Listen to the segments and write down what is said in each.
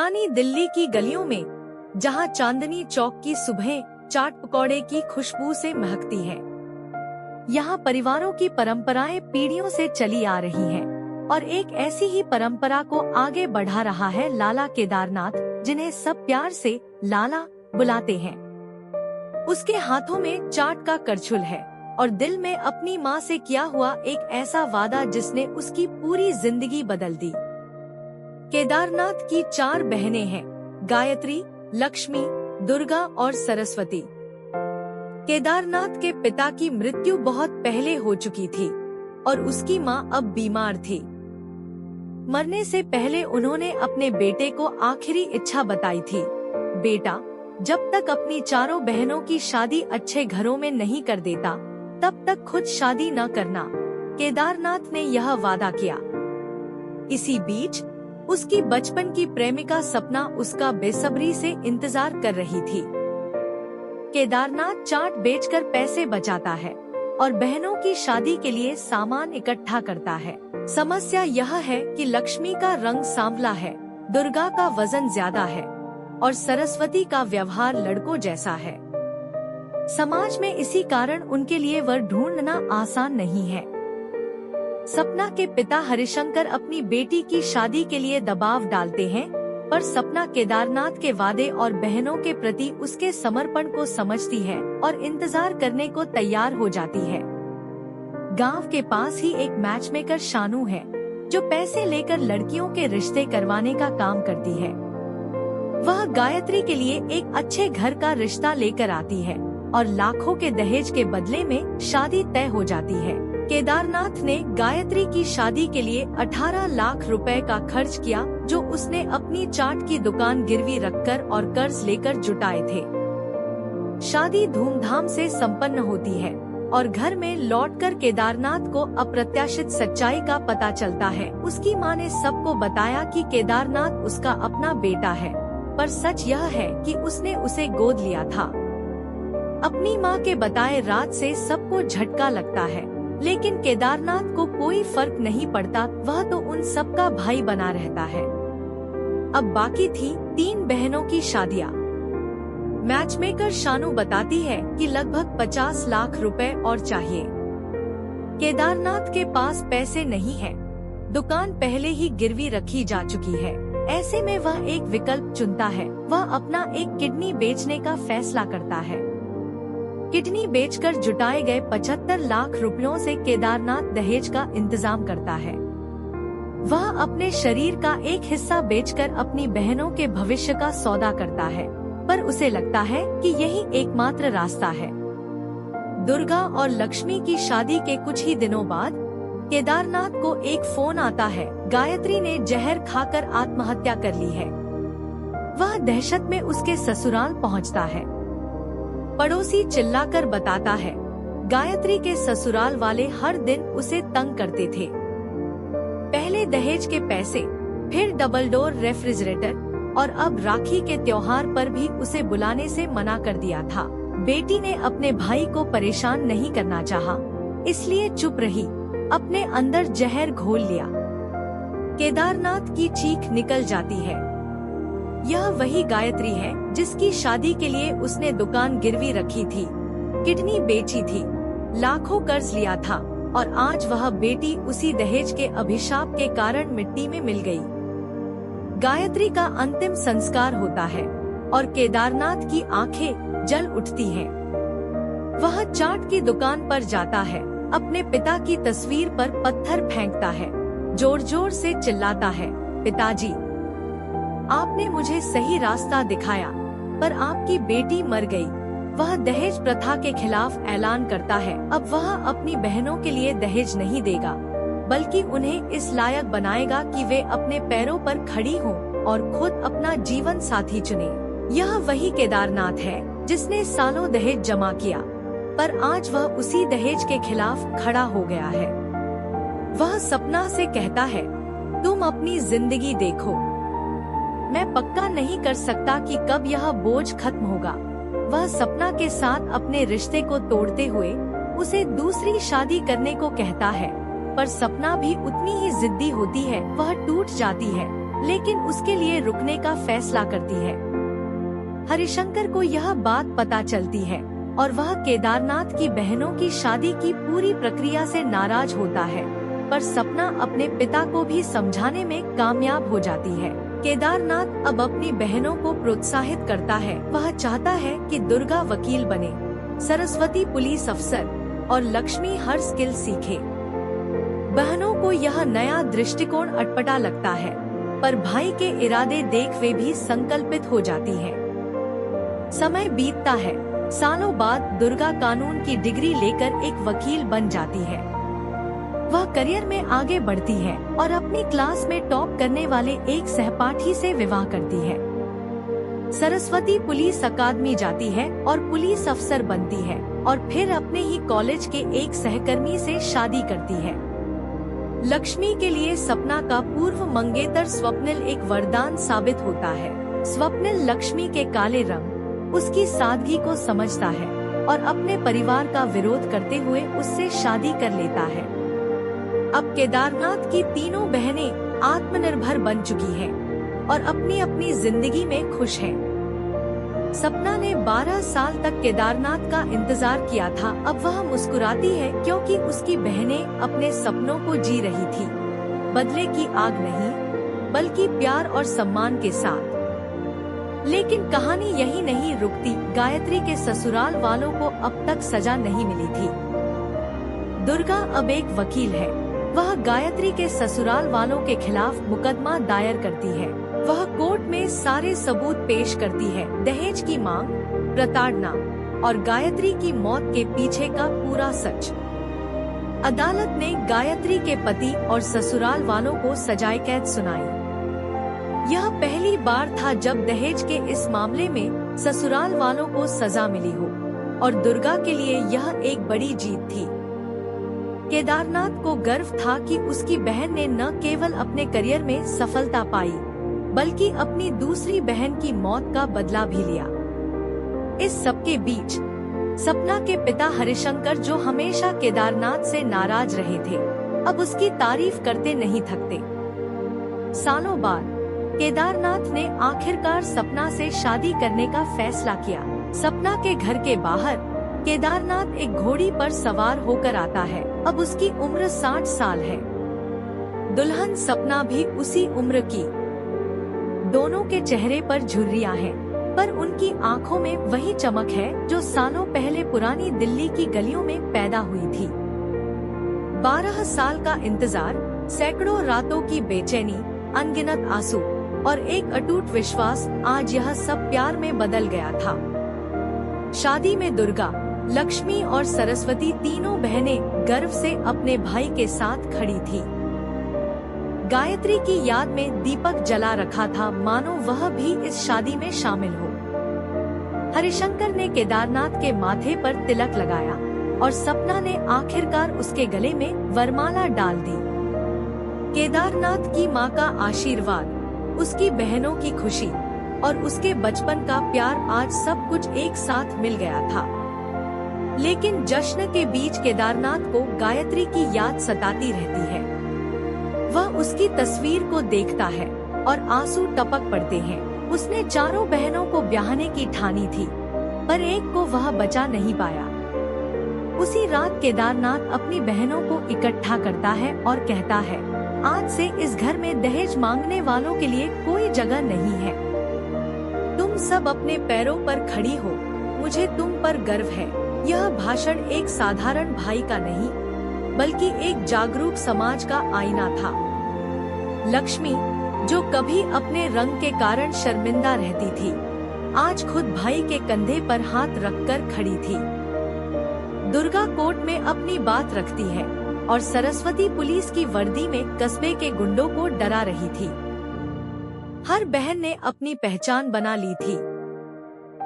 पुरानी दिल्ली की गलियों में, जहां चांदनी चौक की सुबह चाट पकौड़े की खुशबू से महकती है, यहाँ परिवारों की परंपराएं पीढ़ियों से चली आ रही हैं और एक ऐसी ही परंपरा को आगे बढ़ा रहा है लाला केदारनाथ, जिन्हें सब प्यार से लाला बुलाते हैं। उसके हाथों में चाट का करछुल है और दिल में अपनी माँ से किया हुआ एक ऐसा वादा जिसने उसकी पूरी जिंदगी बदल दी। केदारनाथ की 4 बहनें हैं, गायत्री, लक्ष्मी, दुर्गा और सरस्वती। केदारनाथ के पिता की मृत्यु बहुत पहले हो चुकी थी और उसकी माँ अब बीमार थी। मरने से पहले उन्होंने अपने बेटे को आखिरी इच्छा बताई थी, बेटा, जब तक अपनी 4 बहनों की शादी अच्छे घरों में नहीं कर देता, तब तक खुद शादी न करना। केदारनाथ ने यह वादा किया। इसी बीच उसकी बचपन की प्रेमिका सपना उसका बेसब्री से इंतजार कर रही थी। केदारनाथ चाट बेचकर पैसे बचाता है और बहनों की शादी के लिए सामान इकट्ठा करता है। समस्या यह है कि लक्ष्मी का रंग सांवला है, दुर्गा का वजन ज्यादा है और सरस्वती का व्यवहार लड़कों जैसा है। समाज में इसी कारण उनके लिए वर ढूंढना आसान नहीं है। सपना के पिता हरिशंकर अपनी बेटी की शादी के लिए दबाव डालते हैं, पर सपना केदारनाथ के वादे और बहनों के प्रति उसके समर्पण को समझती है और इंतजार करने को तैयार हो जाती है। गांव के पास ही एक मैचमेकर शानू है, जो पैसे लेकर लड़कियों के रिश्ते करवाने का काम करती है। वह गायत्री के लिए एक अच्छे घर का रिश्ता लेकर आती है और लाखों के दहेज के बदले में शादी तय हो जाती है। केदारनाथ ने गायत्री की शादी के लिए 18 लाख रुपए का खर्च किया, जो उसने अपनी चाट की दुकान गिरवी रखकर और कर्ज लेकर जुटाए थे। शादी धूमधाम से संपन्न होती है और घर में लौटकर केदारनाथ को अप्रत्याशित सच्चाई का पता चलता है। उसकी माँ ने सबको बताया कि केदारनाथ उसका अपना बेटा है, पर सच यह है कि उसने उसे गोद लिया था। अपनी माँ के बताए राज से सबको झटका लगता है, लेकिन केदारनाथ को कोई फर्क नहीं पड़ता, वह तो उन सबका भाई बना रहता है। अब बाकी थी 3 बहनों की शादियाँ। मैचमेकर शानू बताती है कि लगभग 50 लाख रुपए और चाहिए। केदारनाथ के पास पैसे नहीं है, दुकान पहले ही गिरवी रखी जा चुकी है। ऐसे में वह एक विकल्प चुनता है, वह अपना एक किडनी बेचने का फैसला करता है। किडनी बेचकर जुटाए गए 75 लाख रुपयों से केदारनाथ दहेज का इंतजाम करता है। वह अपने शरीर का एक हिस्सा बेचकर अपनी बहनों के भविष्य का सौदा करता है, पर उसे लगता है कि यही एकमात्र रास्ता है। दुर्गा और लक्ष्मी की शादी के कुछ ही दिनों बाद केदारनाथ को एक फोन आता है, गायत्री ने जहर खाकर आत्महत्या कर ली है। वह दहशत में उसके ससुराल पहुंचता है। पड़ोसी चिल्लाकर बताता है, गायत्री के ससुराल वाले हर दिन उसे तंग करते थे। पहले दहेज के पैसे, फिर डबल डोर रेफ्रिजरेटर और अब राखी के त्योहार पर भी उसे बुलाने से मना कर दिया था। बेटी ने अपने भाई को परेशान नहीं करना चाहा, इसलिए चुप रही, अपने अंदर जहर घोल लिया। केदारनाथ की चीख निकल जाती है। यह वही गायत्री है जिसकी शादी के लिए उसने दुकान गिरवी रखी थी, किडनी बेची थी, लाखों कर्ज लिया था और आज वह बेटी उसी दहेज के अभिशाप के कारण मिट्टी में मिल गई। गायत्री का अंतिम संस्कार होता है और केदारनाथ की आंखें जल उठती हैं। वह चाट की दुकान पर जाता है, अपने पिता की तस्वीर पर पत्थर फेंकता है, जोर जोर से चिल्लाता है, पिताजी, आपने मुझे सही रास्ता दिखाया, पर आपकी बेटी मर गई। वह दहेज प्रथा के खिलाफ ऐलान करता है, अब वह अपनी बहनों के लिए दहेज नहीं देगा, बल्कि उन्हें इस लायक बनाएगा कि वे अपने पैरों पर खड़ी हों और खुद अपना जीवन साथी चुने। यह वही केदारनाथ है जिसने सालों दहेज जमा किया, पर आज वह उसी दहेज के खिलाफ खड़ा हो गया है। वह सपना से कहता है, तुम अपनी जिंदगी देखो, मैं पक्का नहीं कर सकता कि कब यह बोझ खत्म होगा। वह सपना के साथ अपने रिश्ते को तोड़ते हुए उसे दूसरी शादी करने को कहता है, पर सपना भी उतनी ही जिद्दी होती है, वह टूट जाती है लेकिन उसके लिए रुकने का फैसला करती है। हरिशंकर को यह बात पता चलती है और वह केदारनाथ की बहनों की शादी की पूरी प्रक्रिया से नाराज होता है, पर सपना अपने पिता को भी समझाने में कामयाब हो जाती है। केदारनाथ अब अपनी बहनों को प्रोत्साहित करता है। वह चाहता है कि दुर्गा वकील बने, सरस्वती पुलिस अफसर और लक्ष्मी हर स्किल सीखे। बहनों को यह नया दृष्टिकोण अटपटा लगता है, पर भाई के इरादे देख वे भी संकल्पित हो जाती है। समय बीतता है। सालों बाद दुर्गा कानून की डिग्री लेकर एक वकील बन जाती है। वह करियर में आगे बढ़ती है और अपनी क्लास में टॉप करने वाले एक सहपाठी से विवाह करती है। सरस्वती पुलिस अकादमी जाती है और पुलिस अफसर बनती है और फिर अपने ही कॉलेज के एक सहकर्मी से शादी करती है। लक्ष्मी के लिए सपना का पूर्व मंगेतर स्वप्निल एक वरदान साबित होता है। स्वप्निल लक्ष्मी के काले रंग, उसकी सादगी को समझता है और अपने परिवार का विरोध करते हुए उससे शादी कर लेता है। अब केदारनाथ की तीनों बहनें आत्मनिर्भर बन चुकी हैं और अपनी अपनी जिंदगी में खुश हैं। सपना ने 12 साल तक केदारनाथ का इंतजार किया था। अब वह मुस्कुराती है क्योंकि उसकी बहनें अपने सपनों को जी रही थी, बदले की आग नहीं बल्कि प्यार और सम्मान के साथ। लेकिन कहानी यही नहीं रुकती। गायत्री के ससुराल वालों को अब तक सजा नहीं मिली थी। दुर्गा अब एक वकील है। वह गायत्री के ससुराल वालों के खिलाफ मुकदमा दायर करती है। वह कोर्ट में सारे सबूत पेश करती है, दहेज की मांग, प्रताड़ना और गायत्री की मौत के पीछे का पूरा सच। अदालत ने गायत्री के पति और ससुराल वालों को सजाए कैद सुनाई। यह पहली बार था जब दहेज के इस मामले में ससुराल वालों को सजा मिली हो और दुर्गा के लिए यह एक बड़ी जीत थी। केदारनाथ को गर्व था कि उसकी बहन ने न केवल अपने करियर में सफलता पाई, बल्कि अपनी दूसरी बहन की मौत का बदला भी लिया। इस सबके बीच सपना के पिता हरिशंकर, जो हमेशा केदारनाथ से नाराज रहे थे, अब उसकी तारीफ करते नहीं थकते। सालों बाद केदारनाथ ने आखिरकार सपना से शादी करने का फैसला किया। सपना के घर के बाहर केदारनाथ एक घोड़ी पर सवार होकर आता है। अब उसकी उम्र 60 साल है। दुल्हन सपना भी उसी उम्र की। दोनों के चेहरे पर झुर्रियां हैं, पर उनकी आंखों में वही चमक है जो सालों पहले पुरानी दिल्ली की गलियों में पैदा हुई थी। 12 साल का इंतजार, सैकड़ों रातों की बेचैनी, अनगिनत आंसू और एक अटूट विश्वास, आज यह सब प्यार में बदल गया था। शादी में दुर्गा, लक्ष्मी और सरस्वती तीनों बहनें गर्व से अपने भाई के साथ खड़ी थी। गायत्री की याद में दीपक जला रखा था, मानो वह भी इस शादी में शामिल हो। हरिशंकर ने केदारनाथ के माथे पर तिलक लगाया और सपना ने आखिरकार उसके गले में वरमाला डाल दी। केदारनाथ की मां का आशीर्वाद, उसकी बहनों की खुशी और उसके बचपन का प्यार, आज सब कुछ एक साथ मिल गया था। लेकिन जश्न के बीच केदारनाथ को गायत्री की याद सताती रहती है। वह उसकी तस्वीर को देखता है और आंसू टपक पड़ते हैं। उसने चारों बहनों को ब्याहने की ठानी थी, पर एक को वह बचा नहीं पाया। उसी रात केदारनाथ अपनी बहनों को इकट्ठा करता है और कहता है, आज से इस घर में दहेज मांगने वालों के लिए कोई जगह नहीं है। तुम सब अपने पैरों पर खड़ी हो, मुझे तुम पर गर्व है। यह भाषण एक साधारण भाई का नहीं, बल्कि एक जागरूक समाज का आईना था। लक्ष्मी, जो कभी अपने रंग के कारण शर्मिंदा रहती थी, आज खुद भाई के कंधे पर हाथ रखकर खड़ी थी। दुर्गा कोर्ट में अपनी बात रखती है और सरस्वती पुलिस की वर्दी में कस्बे के गुंडों को डरा रही थी। हर बहन ने अपनी पहचान बना ली थी।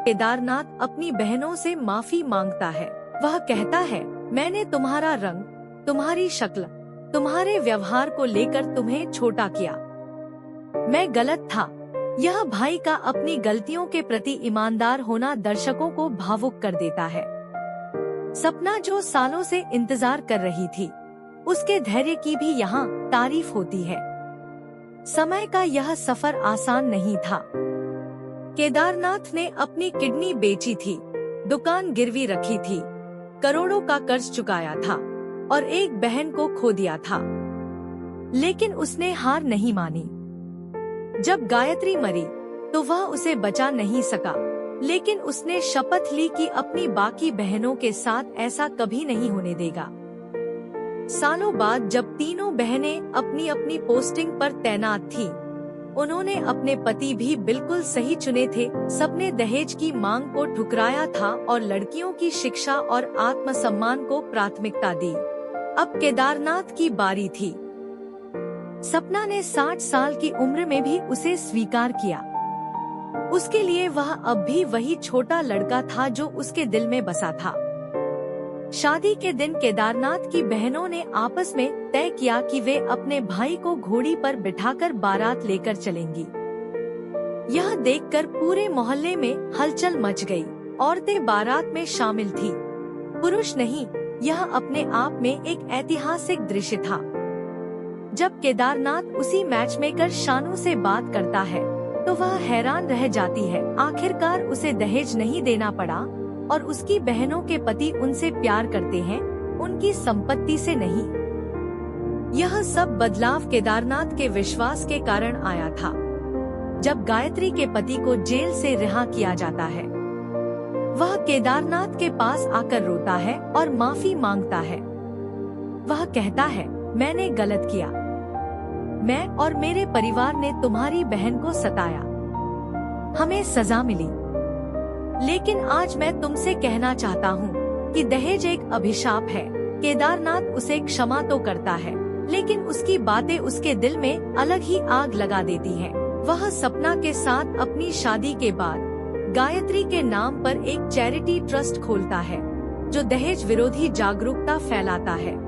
केदारनाथ अपनी बहनों से माफी मांगता है। वह कहता है, मैंने तुम्हारा रंग, तुम्हारी शक्ल, तुम्हारे व्यवहार को लेकर तुम्हें छोटा किया। मैं गलत था। यह भाई का अपनी गलतियों के प्रति ईमानदार होना दर्शकों को भावुक कर देता है। सपना, जो सालों से इंतजार कर रही थी, उसके धैर्य की भी यहाँ तारीफ होती है। समय का यह सफर आसान नहीं था। केदारनाथ ने अपनी किडनी बेची थी, दुकान गिरवी रखी थी, करोड़ों का कर्ज चुकाया था और एक बहन को खो दिया था। लेकिन उसने हार नहीं मानी। जब गायत्री मरी तो वह उसे बचा नहीं सका, लेकिन उसने शपथ ली कि अपनी बाकी बहनों के साथ ऐसा कभी नहीं होने देगा। सालों बाद जब तीनों बहनें अपनी अपनी पोस्टिंग पर तैनात थीं, उन्होंने अपने पति भी बिल्कुल सही चुने थे। सबने दहेज की मांग को ठुकराया था और लड़कियों की शिक्षा और आत्मसम्मान को प्राथमिकता दी। अब केदारनाथ की बारी थी। सपना ने 60 साल की उम्र में भी उसे स्वीकार किया। उसके लिए वह अब भी वही छोटा लड़का था जो उसके दिल में बसा था। शादी के दिन केदारनाथ की बहनों ने आपस में तय किया कि वे अपने भाई को घोड़ी पर बिठाकर बारात लेकर चलेंगी। यह देखकर पूरे मोहल्ले में हलचल मच गई। औरतें बारात में शामिल थीं, पुरुष नहीं। यह अपने आप में एक ऐतिहासिक दृश्य था। जब केदारनाथ उसी मैचमेकर शानू से बात करता है तो वह हैरान रह जाती है। आखिरकार उसे दहेज नहीं देना पड़ा और उसकी बहनों के पति उनसे प्यार करते हैं, उनकी संपत्ति से नहीं। यह सब बदलाव केदारनाथ के विश्वास के कारण आया था। जब गायत्री के पति को जेल से रिहा किया जाता है, वह केदारनाथ के पास आकर रोता है और माफी मांगता है। वह कहता है, मैंने गलत किया। मैं और मेरे परिवार ने तुम्हारी बहन को सताया, हमें सजा मिली। लेकिन आज मैं तुमसे कहना चाहता हूँ कि दहेज एक अभिशाप है। केदारनाथ उसे क्षमा तो करता है, लेकिन उसकी बातें उसके दिल में अलग ही आग लगा देती हैं। वह सपना के साथ अपनी शादी के बाद गायत्री के नाम पर एक चैरिटी ट्रस्ट खोलता है जो दहेज विरोधी जागरूकता फैलाता है।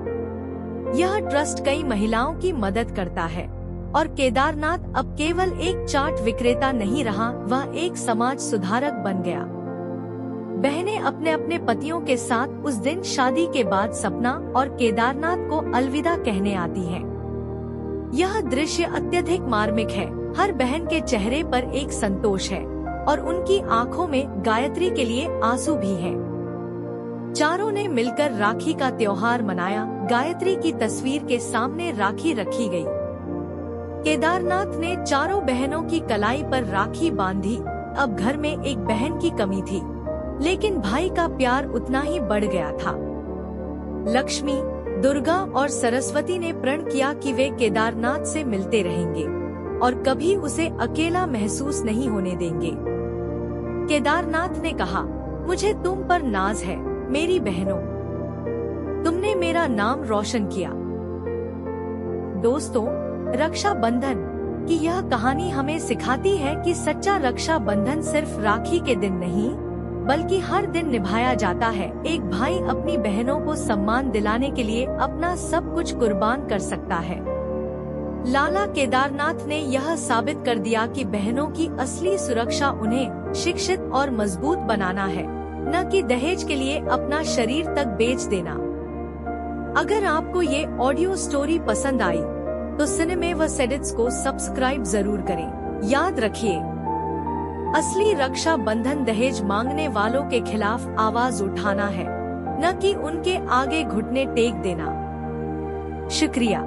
यह ट्रस्ट कई महिलाओं की मदद करता है और केदारनाथ अब केवल एक चाट विक्रेता नहीं रहा, वह एक समाज सुधारक बन गया। बहनें अपने अपने पतियों के साथ उस दिन शादी के बाद सपना और केदारनाथ को अलविदा कहने आती हैं। यह दृश्य अत्यधिक मार्मिक है। हर बहन के चेहरे पर एक संतोष है और उनकी आंखों में गायत्री के लिए आंसू भी हैं। चारों ने मिलकर राखी का त्योहार मनाया। गायत्री की तस्वीर के सामने राखी रखी गई। केदारनाथ ने चारों बहनों की कलाई पर राखी बांधी। अब घर में एक बहन की कमी थी, लेकिन भाई का प्यार उतना ही बढ़ गया था। लक्ष्मी, दुर्गा और सरस्वती ने प्रण किया कि वे केदारनाथ से मिलते रहेंगे और कभी उसे अकेला महसूस नहीं होने देंगे। केदारनाथ ने कहा, मुझे तुम पर नाज है मेरी बहनों, तुमने मेरा नाम रोशन किया। दोस्तों, रक्षा बंधन की यह कहानी हमें सिखाती है कि सच्चा रक्षा बंधन सिर्फ राखी के दिन नहीं, बल्कि हर दिन निभाया जाता है। एक भाई अपनी बहनों को सम्मान दिलाने के लिए अपना सब कुछ कुर्बान कर सकता है। लाला केदारनाथ ने यह साबित कर दिया कि बहनों की असली सुरक्षा उन्हें शिक्षित और मजबूत बनाना है, न कि दहेज के लिए अपना शरीर तक बेच देना। अगर आपको ये ऑडियो स्टोरी पसंद आई तो सिनेमेवस एडिट्स को सब्सक्राइब जरूर करें। याद रखिए, असली रक्षा बंधन दहेज मांगने वालों के खिलाफ आवाज उठाना है, न कि उनके आगे घुटने टेक देना। शुक्रिया।